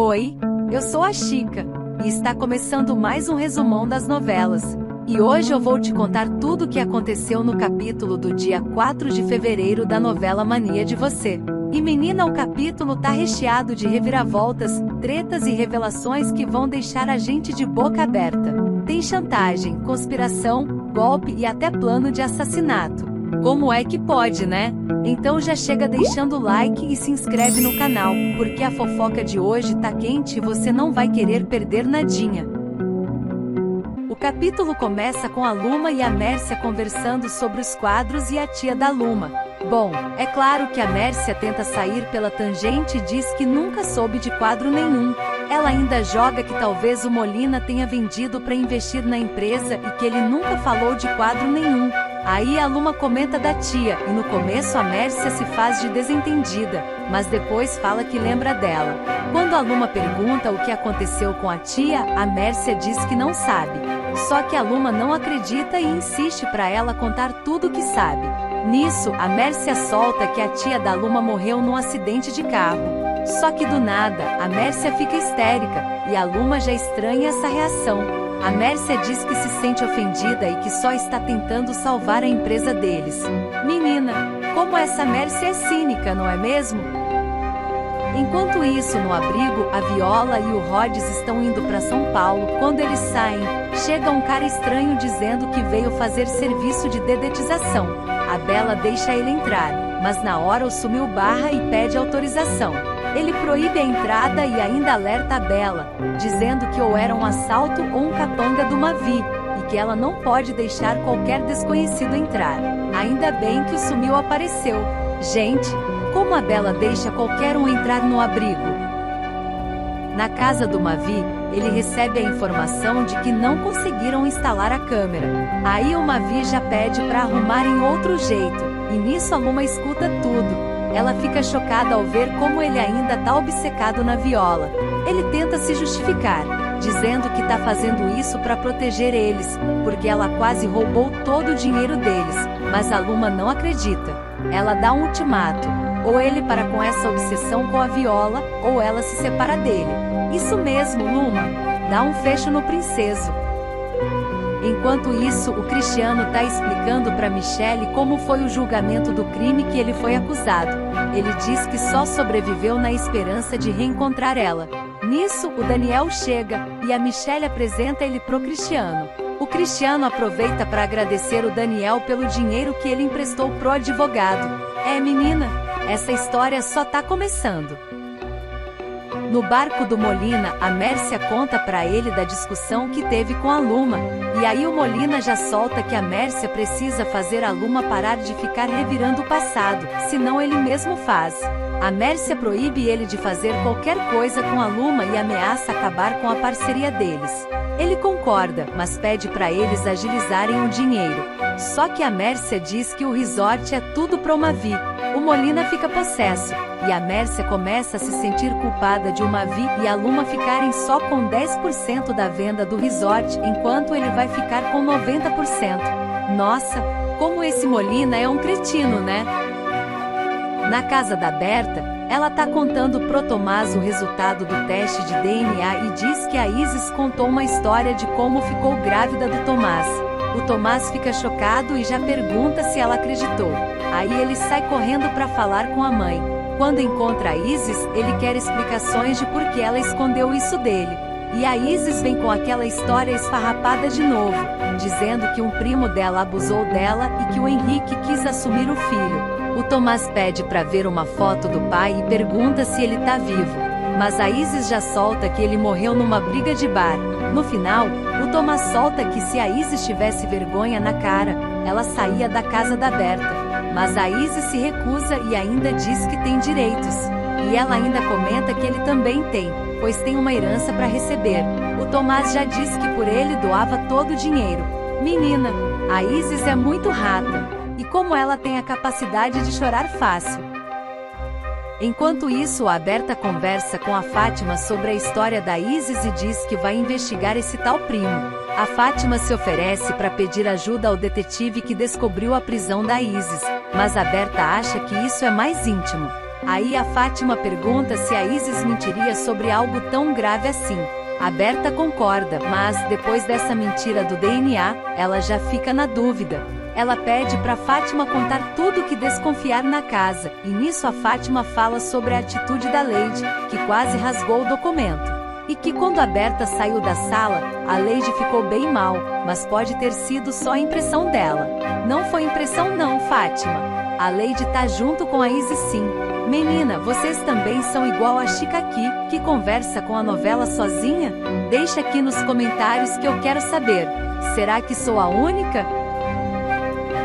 Oi, eu sou a Chica, e está começando mais um resumão das novelas. E hoje eu vou te contar tudo o que aconteceu no capítulo do dia 4 de fevereiro da novela Mania de Você. E menina, o capítulo tá recheado de reviravoltas, tretas e revelações que vão deixar a gente de boca aberta. Tem chantagem, conspiração, golpe e até plano de assassinato. Como é que pode, né? Então já chega deixando o like e se inscreve no canal, porque a fofoca de hoje tá quente e você não vai querer perder nadinha. O capítulo começa com a Luma e a Mércia conversando sobre os quadros e a tia da Luma. Bom, é claro que a Mércia tenta sair pela tangente e diz que nunca soube de quadro nenhum. Ela ainda joga que talvez o Molina tenha vendido para investir na empresa e que ele nunca falou de quadro nenhum. Aí a Luma comenta da tia, e no começo a Mércia se faz de desentendida, mas depois fala que lembra dela. Quando a Luma pergunta o que aconteceu com a tia, a Mércia diz que não sabe. Só que a Luma não acredita e insiste para ela contar tudo o que sabe. Nisso, a Mércia solta que a tia da Luma morreu num acidente de carro. Só que do nada, a Mércia fica histérica, e a Luma já estranha essa reação. A Mércia diz que se sente ofendida e que só está tentando salvar a empresa deles. Menina, como essa Mércia é cínica, não é mesmo? Enquanto isso, no abrigo, a Viola e o Rhodes estão indo para São Paulo. Quando eles saem, chega um cara estranho dizendo que veio fazer serviço de dedetização. A Bela deixa ele entrar, mas na hora o Sumiu barra e pede autorização. Ele proíbe a entrada e ainda alerta a Bela, dizendo que ou era um assalto ou um capanga do Mavi, e que ela não pode deixar qualquer desconhecido entrar. Ainda bem que o Sumiu apareceu. Gente, como a Bela deixa qualquer um entrar no abrigo? Na casa do Mavi, ele recebe a informação de que não conseguiram instalar a câmera. Aí o Mavi já pede para arrumar em outro jeito, e nisso a Luma escuta tudo. Ela fica chocada ao ver como ele ainda tá obcecado na Viola. Ele tenta se justificar, dizendo que tá fazendo isso para proteger eles, porque ela quase roubou todo o dinheiro deles, mas a Luma não acredita. Ela dá um ultimato, ou ele para com essa obsessão com a Viola, ou ela se separa dele. Isso mesmo, Luma, dá um fecho no princeso. Enquanto isso, o Cristiano tá explicando para Michele como foi o julgamento do crime que ele foi acusado. Ele diz que só sobreviveu na esperança de reencontrar ela. Nisso, o Daniel chega, e a Michele apresenta ele pro Cristiano. O Cristiano aproveita para agradecer o Daniel pelo dinheiro que ele emprestou pro advogado. É, menina, essa história só tá começando. No barco do Molina, a Mércia conta para ele da discussão que teve com a Luma, e aí o Molina já solta que a Mércia precisa fazer a Luma parar de ficar revirando o passado, senão ele mesmo faz. A Mércia proíbe ele de fazer qualquer coisa com a Luma e ameaça acabar com a parceria deles. Ele concorda, mas pede para eles agilizarem o dinheiro. Só que a Mércia diz que o resort é tudo pro Mavi. O Molina fica possesso, e a Mércia começa a se sentir culpada de o Mavi e a Luma ficarem só com 10% da venda do resort, enquanto ele vai ficar com 90%. Nossa, como esse Molina é um cretino, né? Na casa da Berta, ela tá contando pro Tomás o resultado do teste de DNA e diz que a Isis contou uma história de como ficou grávida do Tomás. O Tomás fica chocado e já pergunta se ela acreditou. Aí ele sai correndo para falar com a mãe. Quando encontra a Isis, ele quer explicações de por que ela escondeu isso dele. E a Isis vem com aquela história esfarrapada de novo, dizendo que um primo dela abusou dela e que o Henrique quis assumir o filho. O Tomás pede para ver uma foto do pai e pergunta se ele tá vivo. Mas a Isis já solta que ele morreu numa briga de bar. No final, o Tomás solta que se a Isis tivesse vergonha na cara, ela saía da casa da Berta. Mas a Isis se recusa e ainda diz que tem direitos. E ela ainda comenta que ele também tem, pois tem uma herança para receber. O Tomás já diz que por ele doava todo o dinheiro. Menina, a Isis é muito rata. E como ela tem a capacidade de chorar fácil. Enquanto isso, a Berta conversa com a Fátima sobre a história da Isis e diz que vai investigar esse tal primo. A Fátima se oferece para pedir ajuda ao detetive que descobriu a prisão da Isis, mas a Berta acha que isso é mais íntimo. Aí a Fátima pergunta se a Isis mentiria sobre algo tão grave assim. A Berta concorda, mas, depois dessa mentira do DNA, ela já fica na dúvida. Ela pede para Fátima contar tudo que desconfiar na casa, e nisso a Fátima fala sobre a atitude da Leide, que quase rasgou o documento. E que quando a Berta saiu da sala, a Leide ficou bem mal, mas pode ter sido só a impressão dela. Não foi impressão não, Fátima. A Leide tá junto com a Isis sim. Menina, vocês também são igual a Chica aqui, que conversa com a novela sozinha? Deixa aqui nos comentários que eu quero saber. Será que sou a única?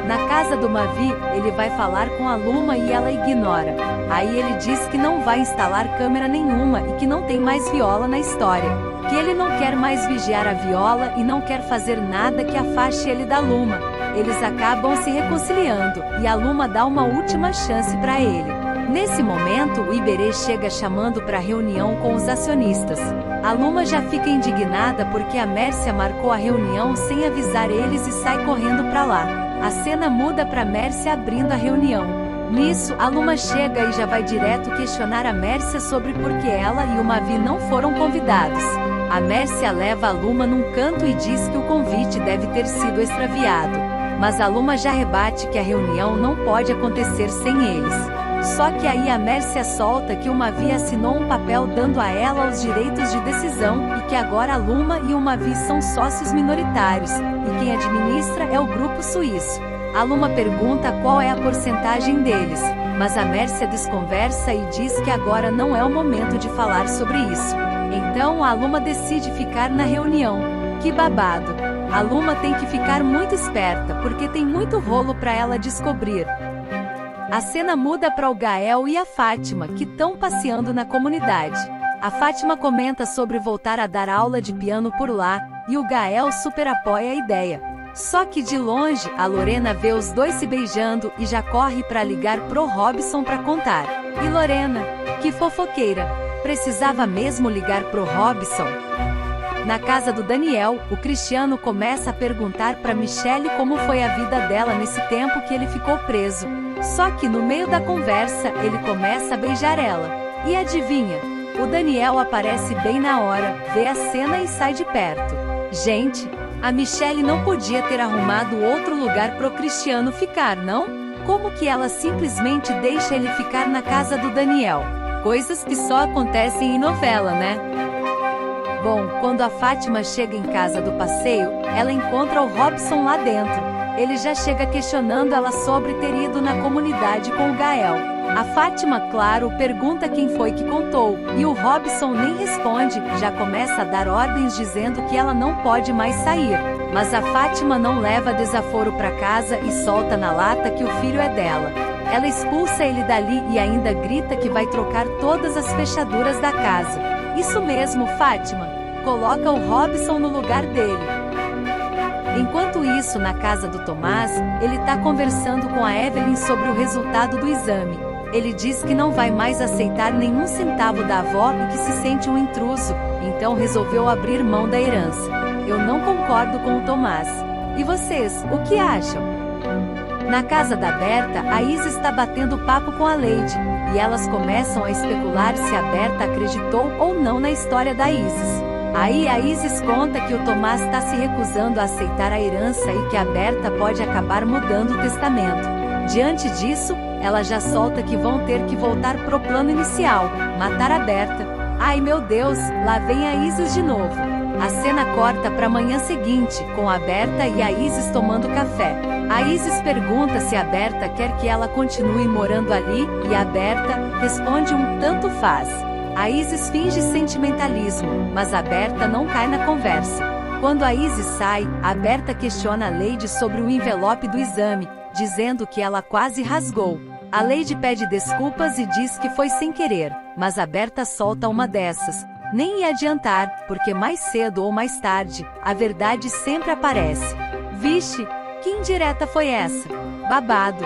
Na casa do Mavi, ele vai falar com a Luma e ela ignora. Aí ele diz que não vai instalar câmera nenhuma e que não tem mais Viola na história. Que ele não quer mais vigiar a Viola e não quer fazer nada que afaste ele da Luma. Eles acabam se reconciliando, e a Luma dá uma última chance para ele. Nesse momento, o Iberê chega chamando para reunião com os acionistas. A Luma já fica indignada porque a Mércia marcou a reunião sem avisar eles e sai correndo para lá. A cena muda para Mércia abrindo a reunião. Nisso, a Luma chega e já vai direto questionar a Mércia sobre por que ela e o Mavi não foram convidados. A Mércia leva a Luma num canto e diz que o convite deve ter sido extraviado. Mas a Luma já rebate que a reunião não pode acontecer sem eles. Só que aí a Mércia solta que o Mavi assinou um papel dando a ela os direitos de decisão e que agora a Luma e o Mavi são sócios minoritários, e quem administra é o grupo suíço. A Luma pergunta qual é a porcentagem deles, mas a Mércia desconversa e diz que agora não é o momento de falar sobre isso. Então a Luma decide ficar na reunião. Que babado! A Luma tem que ficar muito esperta porque tem muito rolo para ela descobrir. A cena muda para o Gael e a Fátima, que estão passeando na comunidade. A Fátima comenta sobre voltar a dar aula de piano por lá, e o Gael super apoia a ideia. Só que de longe, a Lorena vê os dois se beijando e já corre para ligar pro Robson para contar. E Lorena, que fofoqueira, precisava mesmo ligar pro Robson? Na casa do Daniel, o Cristiano começa a perguntar para Michelle como foi a vida dela nesse tempo que ele ficou preso. Só que no meio da conversa, ele começa a beijar ela. E adivinha? O Daniel aparece bem na hora, vê a cena e sai de perto. Gente, a Michelle não podia ter arrumado outro lugar pro Cristiano ficar, não? Como que ela simplesmente deixa ele ficar na casa do Daniel? Coisas que só acontecem em novela, né? Bom, quando a Fátima chega em casa do passeio, ela encontra o Robson lá dentro. Ele já chega questionando ela sobre ter ido na comunidade com o Gael. A Fátima, claro, pergunta quem foi que contou, e o Robson nem responde, já começa a dar ordens dizendo que ela não pode mais sair. Mas a Fátima não leva desaforo para casa e solta na lata que o filho é dela. Ela expulsa ele dali e ainda grita que vai trocar todas as fechaduras da casa. Isso mesmo, Fátima. Coloca o Robson no lugar dele. Enquanto isso, na casa do Tomás, ele tá conversando com a Evelyn sobre o resultado do exame. Ele diz que não vai mais aceitar nenhum centavo da avó e que se sente um intruso, então resolveu abrir mão da herança. Eu não concordo com o Tomás. E vocês, o que acham? Na casa da Berta, a Isis está batendo papo com a Leide, e elas começam a especular se a Berta acreditou ou não na história da Isis. Aí a Isis conta que o Tomás está se recusando a aceitar a herança e que a Berta pode acabar mudando o testamento. Diante disso, ela já solta que vão ter que voltar pro plano inicial, matar a Berta. Ai meu Deus, lá vem a Isis de novo. A cena corta para a manhã seguinte, com a Berta e a Isis tomando café. A Isis pergunta se a Berta quer que ela continue morando ali, e a Berta responde um tanto faz. A Isis finge sentimentalismo, mas a Berta não cai na conversa. Quando a Isis sai, a Berta questiona a Leide sobre o envelope do exame, dizendo que ela quase rasgou. A Leide pede desculpas e diz que foi sem querer, mas a Berta solta uma dessas. Nem ia adiantar, porque mais cedo ou mais tarde, a verdade sempre aparece. Vixe, que indireta foi essa? Babado.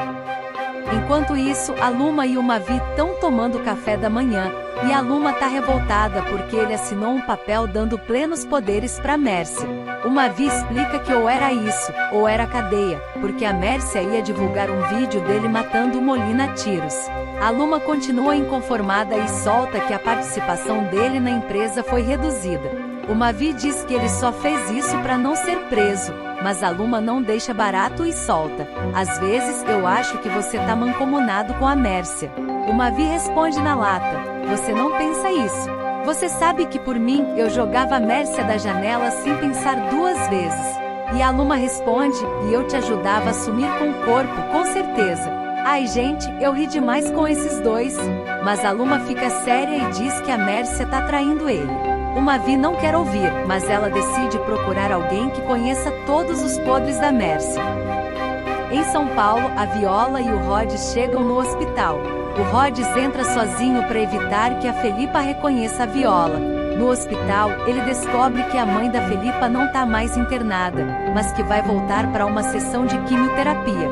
Enquanto isso, a Luma e o Mavi estão tomando café da manhã, e a Luma tá revoltada porque ele assinou um papel dando plenos poderes pra Mércia. O Mavi explica que ou era isso, ou era cadeia, porque a Mércia ia divulgar um vídeo dele matando o Molina a tiros. A Luma continua inconformada e solta que a participação dele na empresa foi reduzida. O Mavi diz que ele só fez isso para não ser preso, mas a Luma não deixa barato e solta. Às vezes eu acho que você tá mancomunado com a Mércia. O Mavi responde na lata: você não pensa isso. Você sabe que por mim eu jogava a Mércia da janela sem pensar duas vezes. E a Luma responde: e eu te ajudava a sumir com o corpo, com certeza. Ai gente, eu ri demais com esses dois. Mas a Luma fica séria e diz que a Mércia tá traindo ele. O Mavi não quer ouvir, mas ela decide procurar alguém que conheça todos os podres da Mércia. Em São Paulo, a Viola e o Rhodes chegam no hospital. O Rhodes entra sozinho para evitar que a Felipa reconheça a Viola. No hospital, ele descobre que a mãe da Felipa não tá mais internada, mas que vai voltar para uma sessão de quimioterapia.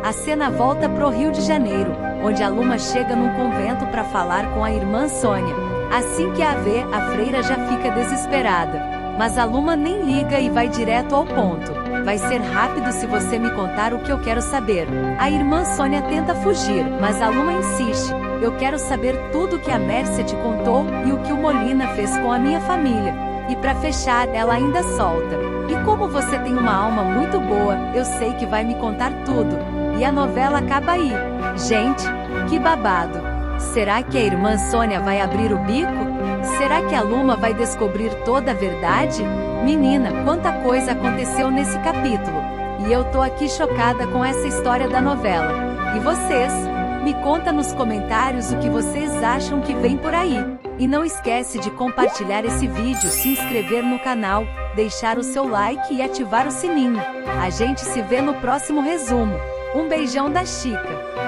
A cena volta pro Rio de Janeiro, onde a Luma chega num convento para falar com a irmã Sônia. Assim que a vê, a freira já fica desesperada. Mas a Luma nem liga e vai direto ao ponto. Vai ser rápido se você me contar o que eu quero saber. A irmã Sônia tenta fugir, mas a Luma insiste. Eu quero saber tudo o que a Mércia te contou e o que o Molina fez com a minha família. E pra fechar, ela ainda solta: e como você tem uma alma muito boa, eu sei que vai me contar tudo. E a novela acaba aí. Gente, que babado! Será que a irmã Sônia vai abrir o bico? Será que a Luma vai descobrir toda a verdade? Menina, quanta coisa aconteceu nesse capítulo. E eu tô aqui chocada com essa história da novela. E vocês? Me conta nos comentários o que vocês acham que vem por aí. E não esquece de compartilhar esse vídeo, se inscrever no canal, deixar o seu like e ativar o sininho. A gente se vê no próximo resumo. Um beijão da Chica.